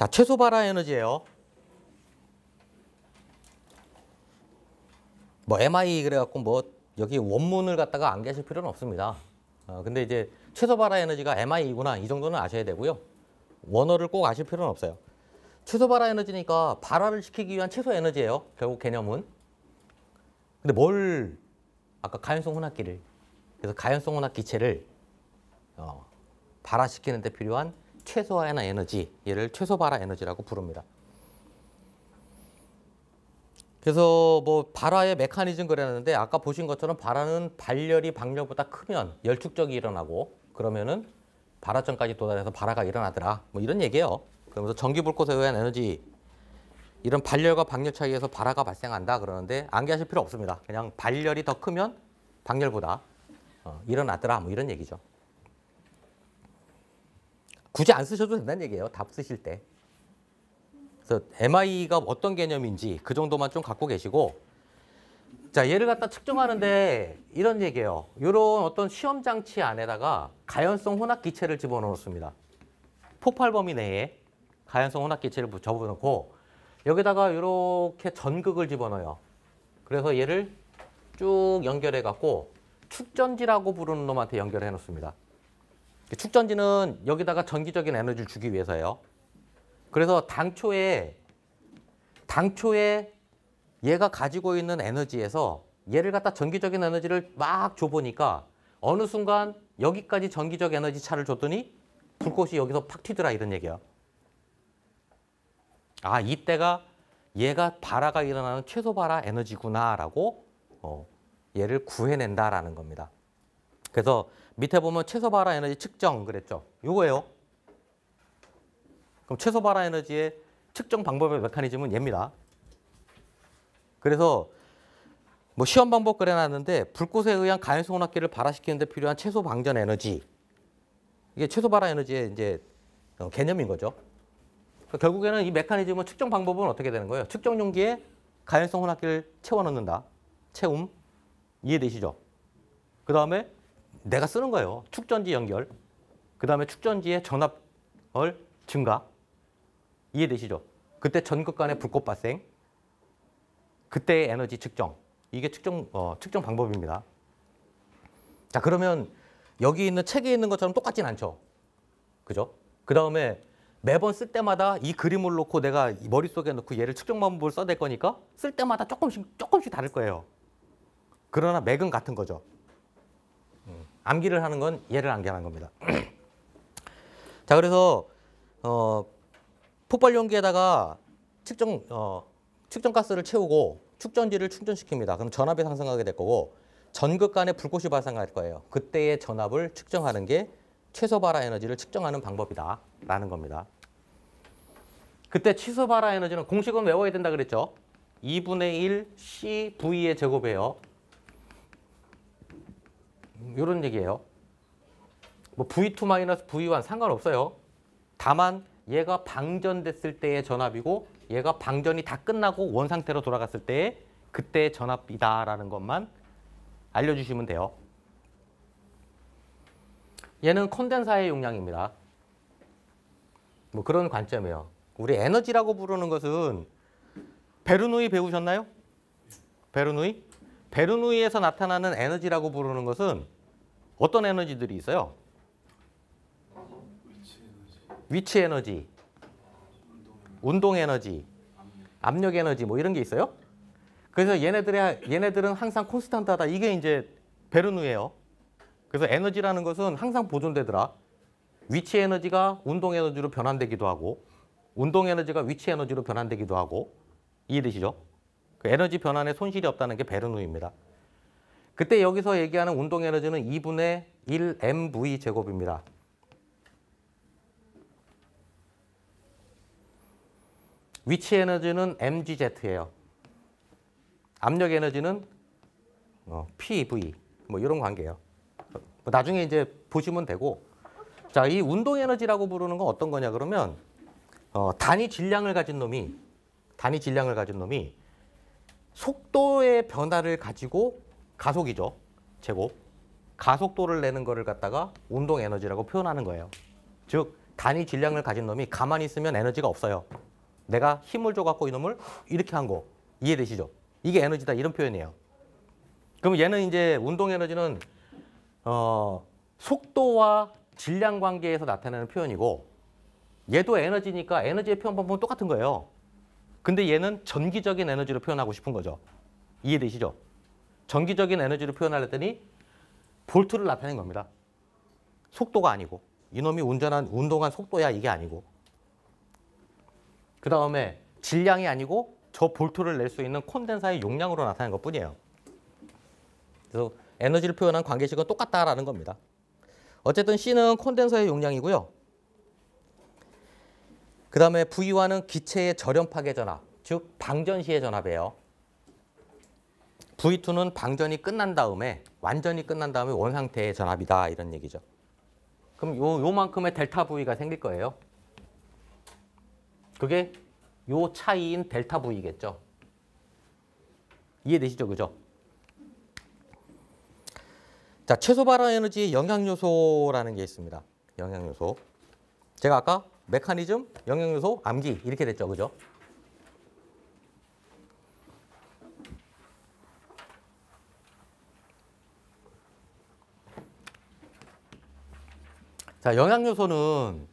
자, 최소 발화 에너지예요. 뭐 MI 그래갖고 뭐 여기 원문을 갖다가 암기하실 필요는 없습니다. 근데 이제 최소 발화 에너지가 MI이구나 이 정도는 아셔야 되고요. 원어를 꼭 아실 필요는 없어요. 최소 발화 에너지니까 발화를 시키기 위한 최소 에너지예요. 결국 개념은. 근데 뭘 아까 가연성 혼합기를 그래서 가연성 혼합 기체를 발화시키는 데 필요한 최소한의 에너지, 얘를 최소 발화 에너지라고 부릅니다. 그래서 뭐 발화의 메커니즘 그랬는데 아까 보신 것처럼 발화는 발열이 방열보다 크면 열축적이 일어나고 그러면은 발화점까지 도달해서 발화가 일어나더라. 뭐 이런 얘기예요. 그러면서 전기불꽃에 의한 에너지 이런 발열과 방열 차이에서 발화가 발생한다 그러는데 암기하실 필요 없습니다. 그냥 발열이 더 크면 방열보다 일어나더라. 뭐 이런 얘기죠. 굳이 안 쓰셔도 된다는 얘기예요. 답 쓰실 때. 그래서 MI가 어떤 개념인지 그 정도만 좀 갖고 계시고 자 얘를 갖다 측정하는데 이런 얘기예요. 이런 어떤 시험 장치 안에다가 가연성 혼합 기체를 집어넣습니다. 폭발 범위 내에 가연성 혼합 기체를 접어넣고 여기다가 이렇게 전극을 집어넣어요. 그래서 얘를 쭉 연결해 갖고 축전지라고 부르는 놈한테 연결해 놓습니다. 축전지는 여기다가 전기적인 에너지를 주기 위해서예요. 그래서 당초에 얘가 가지고 있는 에너지에서 얘를 갖다 전기적인 에너지를 막 줘보니까 어느 순간 여기까지 전기적 에너지 차를 줬더니 불꽃이 여기서 팍 튀더라 이런 얘기야. 아 이때가 얘가 발화가 일어나는 최소 발화 에너지구나라고 얘를 구해낸다라는 겁니다. 그래서 밑에 보면 최소 발화 에너지 측정 그랬죠. 요거예요. 그럼 최소 발화 에너지의 측정 방법의 메커니즘은 얘입니다. 그래서 뭐 시험 방법 그려놨는데 불꽃에 의한 가연성 혼합기를 발화시키는 데 필요한 최소 방전 에너지 이게 최소 발화 에너지의 이제 개념인 거죠. 그러니까 결국에는 이 메커니즘은 측정 방법은 어떻게 되는 거예요? 측정 용기에 가연성 혼합기를 채워 넣는다. 채움 이해되시죠? 그 다음에 내가 쓰는 거예요. 축전지 연결. 그 다음에 축전지의 전압을 증가. 이해되시죠? 그때 전극 간의 불꽃 발생. 그때의 에너지 측정. 이게 측정 방법입니다. 자, 그러면 여기 있는 책에 있는 것처럼 똑같진 않죠. 그죠? 그 다음에 매번 쓸 때마다 이 그림을 놓고 내가 머릿속에 넣고 얘를 측정 방법을 써댈 거니까 쓸 때마다 조금씩 다를 거예요. 그러나 맥은 같은 거죠. 암기를 하는 건 얘를 암기하는 겁니다. 자, 그래서 폭발 용기에다가 측정 가스를 채우고 축전지를 충전시킵니다. 그럼 전압이 상승하게 될 거고 전극 간에 불꽃이 발생할 거예요. 그때의 전압을 측정하는 게 최소 발화 에너지를 측정하는 방법이다라는 겁니다. 그때 최소 발화 에너지는 공식은 외워야 된다 그랬죠. 2분의 1 CV의 제곱이에요. 이런 얘기예요. 뭐 V2 V1 상관없어요. 다만 얘가 방전됐을 때의 전압이고 얘가 방전이 다 끝나고 원 상태로 돌아갔을 때의 그때의 전압이다라는 것만 알려주시면 돼요. 얘는 콘덴사의 용량입니다. 뭐 그런 관점이에요. 우리 에너지라고 부르는 것은 베르누이 배우셨나요? 베르누이? 베르누이에서 나타나는 에너지라고 부르는 것은 어떤 에너지들이 있어요? 위치 에너지, 운동 에너지, 압력 에너지 뭐 이런 게 있어요. 그래서 얘네들은 항상 콘스탄트하다. 이게 이제 베르누이예요. 그래서 에너지라는 것은 항상 보존되더라. 위치 에너지가 운동 에너지로 변환되기도 하고 운동 에너지가 위치 에너지로 변환되기도 하고 이해되시죠? 그 에너지 변환에 손실이 없다는 게 베르누이입니다. 그때 여기서 얘기하는 운동 에너지는 2분의 1 mv 제곱입니다. 위치 에너지는 mgz예요. 압력 에너지는 pv 뭐 이런 관계예요. 나중에 이제 보시면 되고 자, 이 운동 에너지라고 부르는 건 어떤 거냐 그러면 단위 질량을 가진 놈이 속도의 변화를 가지고 가속이죠. 제곱. 가속도를 내는 거를 갖다가 운동 에너지라고 표현하는 거예요. 즉 단위 질량을 가진 놈이 가만히 있으면 에너지가 없어요. 내가 힘을 줘갖고 이놈을 이렇게 한 거 이해되시죠? 이게 에너지다 이런 표현이에요. 그럼 얘는 이제 운동 에너지는 속도와 질량 관계에서 나타나는 표현이고 얘도 에너지니까 에너지의 표현 방법은 똑같은 거예요. 근데 얘는 전기적인 에너지로 표현하고 싶은 거죠. 이해되시죠? 전기적인 에너지로 표현하려더니 볼트를 나타낸 겁니다. 속도가 아니고 이놈이 운동한 속도야 이게 아니고 그 다음에 질량이 아니고 저 볼트를 낼 수 있는 콘덴사의 용량으로 나타낸 것뿐이에요. 그래서 에너지를 표현한 관계식은 똑같다라는 겁니다. 어쨌든 C는 콘덴서의 용량이고요. 그 다음에 V1은 기체의 절연파괴 전압, 즉 방전 시의 전압이에요. V2는 방전이 끝난 다음에 완전히 끝난 다음에 원상태의 전압이다 이런 얘기죠. 그럼 요만큼의 델타 V가 생길 거예요. 그게 요 차이인 델타 V겠죠. 이해되시죠? 그죠? 자, 최소 발화 에너지의 영향요소라는 게 있습니다. 영향요소. 제가 아까 메커니즘, 영향요소, 암기 이렇게 됐죠. 그죠? 자, 영향요소는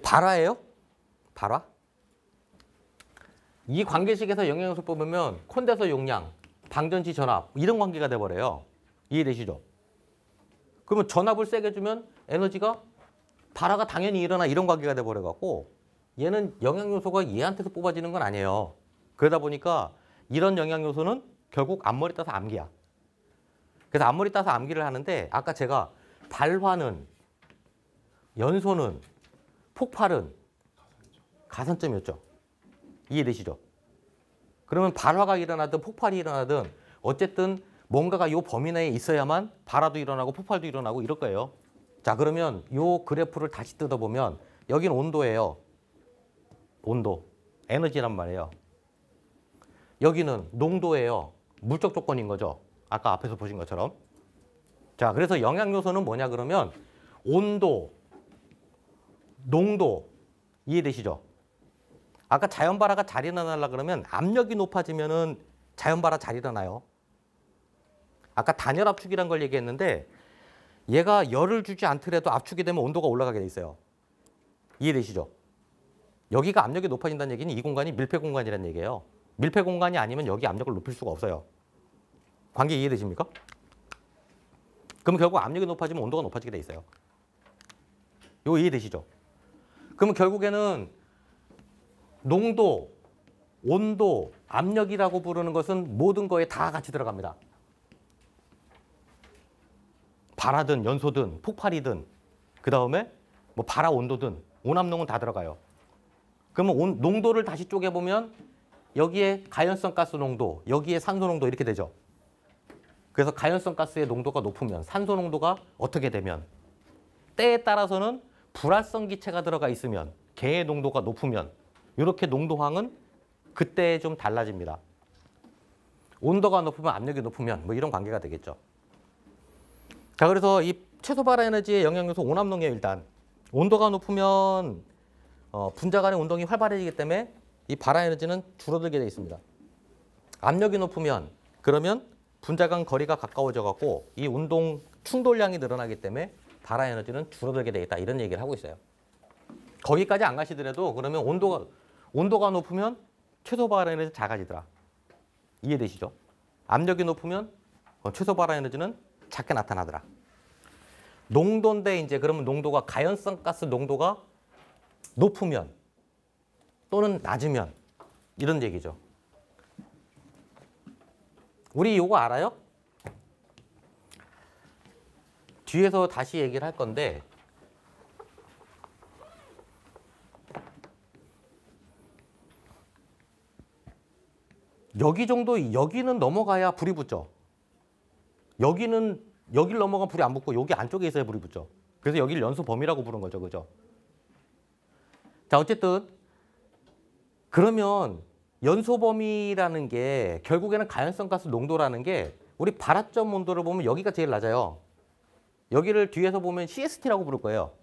발화예요. 발화. 이 관계식에서 영향요소 뽑으면 콘덴서 용량, 방전시 전압 이런 관계가 돼버려요. 이해되시죠? 그러면 전압을 세게 주면 에너지가 발화가 당연히 일어나 이런 관계가 돼버려갖고 얘는 영향요소가 얘한테서 뽑아지는 건 아니에요. 그러다 보니까 이런 영향요소는 결국 앞머리 따서 암기야. 그래서 앞머리 따서 암기를 하는데 아까 제가 발화는, 연소는, 폭발은 가산점이었죠. 이해되시죠? 그러면 발화가 일어나든 폭발이 일어나든 어쨌든 뭔가가 이 범위 내에 있어야만 발화도 일어나고 폭발도 일어나고 이럴 거예요. 자, 그러면 이 그래프를 다시 뜯어보면 여기는 온도예요. 온도, 에너지란 말이에요. 여기는 농도예요. 물적 조건인 거죠. 아까 앞에서 보신 것처럼. 자, 그래서 영향요소는 뭐냐 그러면 온도, 농도 이해되시죠? 아까 자연발화가 잘 일어나려고 그러면 압력이 높아지면은 자연발화 잘 일어나요. 아까 단열 압축이란 걸 얘기했는데 얘가 열을 주지 않더라도 압축이 되면 온도가 올라가게 돼 있어요. 이해되시죠? 여기가 압력이 높아진다는 얘기는 이 공간이 밀폐 공간이라는 얘기예요. 밀폐 공간이 아니면 여기 압력을 높일 수가 없어요. 관계 이해되십니까? 그럼 결국 압력이 높아지면 온도가 높아지게 돼 있어요. 이거 이해되시죠? 그러면 결국에는 농도, 온도, 압력이라고 부르는 것은 모든 거에 다 같이 들어갑니다. 발화든 연소든 폭발이든 그 다음에 뭐 발화 온도든 온압농은 다 들어가요. 그러면 농도를 다시 쪼개보면 여기에 가연성 가스 농도, 여기에 산소 농도 이렇게 되죠. 그래서 가연성 가스의 농도가 높으면 산소 농도가 어떻게 되면 때에 따라서는 불활성 기체가 들어가 있으면 개의 농도가 높으면 이렇게 농도항은 그때 좀 달라집니다. 온도가 높으면 압력이 높으면 뭐 이런 관계가 되겠죠. 자, 그래서 이 최소 발화 에너지의 영향요소 온압농이에요. 일단 온도가 높으면 분자 간의 운동이 활발해지기 때문에 이 발화 에너지는 줄어들게 되어 있습니다. 압력이 높으면 그러면 분자 간 거리가 가까워져 갖고 이 운동 충돌량이 늘어나기 때문에 발화 에너지는 줄어들게 되어 있다. 이런 얘기를 하고 있어요. 거기까지 안 가시더라도 그러면 온도가 높으면 최소 발화 에너지 작아지더라. 이해되시죠? 압력이 높으면 최소 발화 에너지는 작게 나타나더라. 농도인데 이제 그러면 농도가 가연성 가스 농도가 높으면 또는 낮으면 이런 얘기죠. 우리 이거 알아요? 뒤에서 다시 얘기를 할 건데 여기 정도, 여기는 넘어가야 불이 붙죠. 여기를 넘어가면 불이 안 붙고 여기 안쪽에 있어야 불이 붙죠. 그래서 여기를 연소 범위라고 부른 거죠. 그죠? 자, 어쨌든 그러면 연소 범위라는 게 결국에는 가연성 가스 농도라는 게 우리 발화점 온도를 보면 여기가 제일 낮아요. 여기를 뒤에서 보면 CST라고 부를 거예요.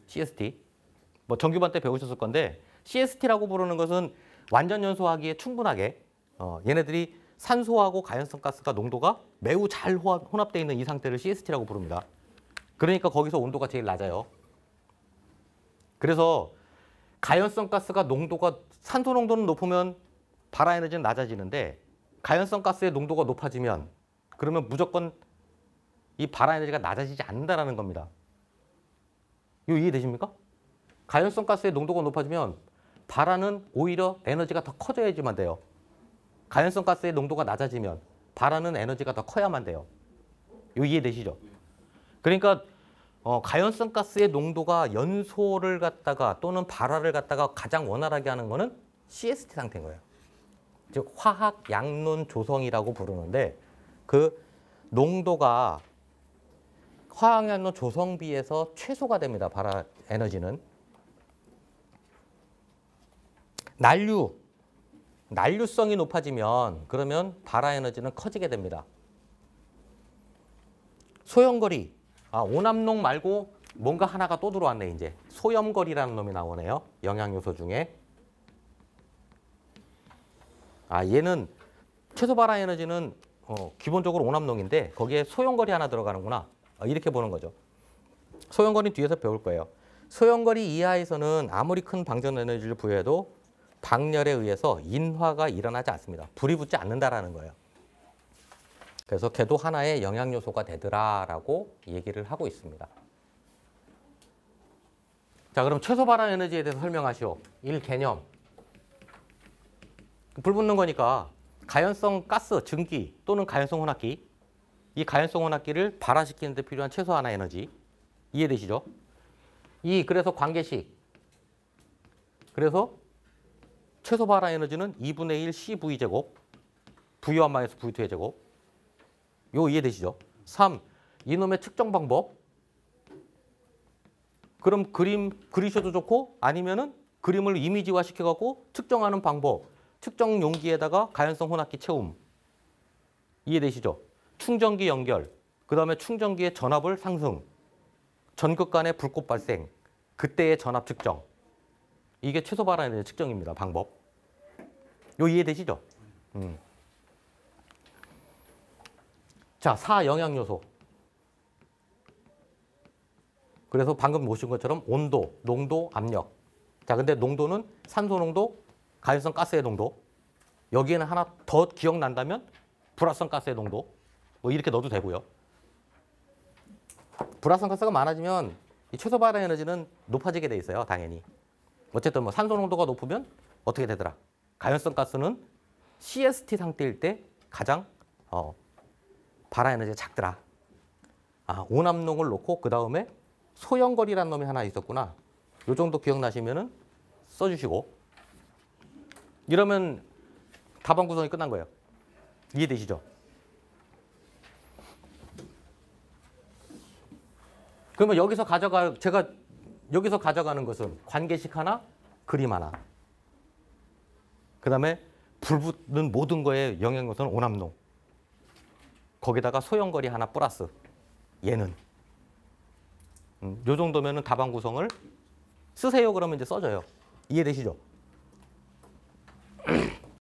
CST. 뭐 정규반 때 배우셨을 건데 CST라고 부르는 것은 완전 연소하기에 충분하게 얘네들이 산소하고 가연성 가스가 농도가 매우 잘 혼합되어 있는 이 상태를 CST라고 부릅니다. 그러니까 거기서 온도가 제일 낮아요. 그래서 가연성 가스가 농도가 산소 농도는 높으면 발화 에너지는 낮아지는데 가연성 가스의 농도가 높아지면 그러면 무조건 이 발화 에너지가 낮아지지 않는다는 겁니다. 이거 이해되십니까? 가연성 가스의 농도가 높아지면 발화는 오히려 에너지가 더 커져야지만 돼요. 가연성 가스의 농도가 낮아지면 발화는 에너지가 더 커야만 돼요. 이거 이해되시죠? 그러니까 가연성 가스의 농도가 연소를 갖다가 또는 발화를 갖다가 가장 원활하게 하는 거는 CST 상태인 거예요. 즉 화학 양론 조성이라고 부르는데 그 농도가 화학 양론 조성비에서 최소가 됩니다. 발화 에너지는. 난류성이 높아지면 그러면 발화 에너지는 커지게 됩니다. 소염거리. 오남농 말고 뭔가 하나가 또 들어왔네 이제. 소염거리라는 놈이 나오네요. 영양요소 중에. 얘는 최소 발화 에너지는 기본적으로 오남농인데 거기에 소염거리 하나 들어가는구나. 이렇게 보는 거죠. 소염거리 뒤에서 배울 거예요. 소염거리 이하에서는 아무리 큰 방전 에너지를 부여해도 방열에 의해서 인화가 일어나지 않습니다. 불이 붙지 않는다라는 거예요. 그래서 걔도 하나의 영양요소가 되더라라고 얘기를 하고 있습니다. 자, 그럼 최소 발화 에너지에 대해서 설명하시오. 1. 개념. 불 붙는 거니까 가연성 가스, 증기 또는 가연성 혼합기. 이 가연성 혼합기를 발화시키는 데 필요한 최소한의 에너지. 이해되시죠? 그래서 관계식. 그래서 최소 발화 에너지는 2분의 1 CV제곱. V1 마이너스 V2의 제곱. 이거 이해되시죠? 3. 이놈의 측정 방법. 그럼 그림 그리셔도 좋고 아니면은 그림을 이미지화 시켜갖고 측정하는 방법. 측정 용기에다가 가연성 혼합기 채움. 이해되시죠? 충전기 연결. 그 다음에 충전기의 전압을 상승. 전극 간의 불꽃 발생. 그때의 전압 측정. 이게 최소 발화 에너지 측정입니다. 방법. 요 이해되시죠? 자, 4. 영양요소. 그래서 방금 보신 것처럼 온도, 농도, 압력. 자, 근데 농도는 산소 농도, 가연성 가스의 농도. 여기에는 하나 더 기억난다면 불화성 가스의 농도. 뭐 이렇게 넣어도 되고요. 불화성 가스가 많아지면 이 최소 발화 에너지는 높아지게 돼 있어요. 당연히. 어쨌든 뭐 산소 농도가 높으면 어떻게 되더라? 가연성 가스는 CST 상태일 때 가장 발화 에너지가 작더라. 오남농을 놓고 그 다음에 소염거리라는 놈이 하나 있었구나. 요 정도 기억나시면은 써주시고. 이러면 답안 구성이 끝난 거예요. 이해되시죠? 그러면 제가 여기서 가져가는 것은 관계식 하나, 그림 하나. 그 다음에 불 붙는 모든 거에 영향요소는 오남농. 거기다가 소염거리 하나 플러스. 얘는. 요 정도면은 답안 구성을 쓰세요. 그러면 이제 써져요. 이해되시죠?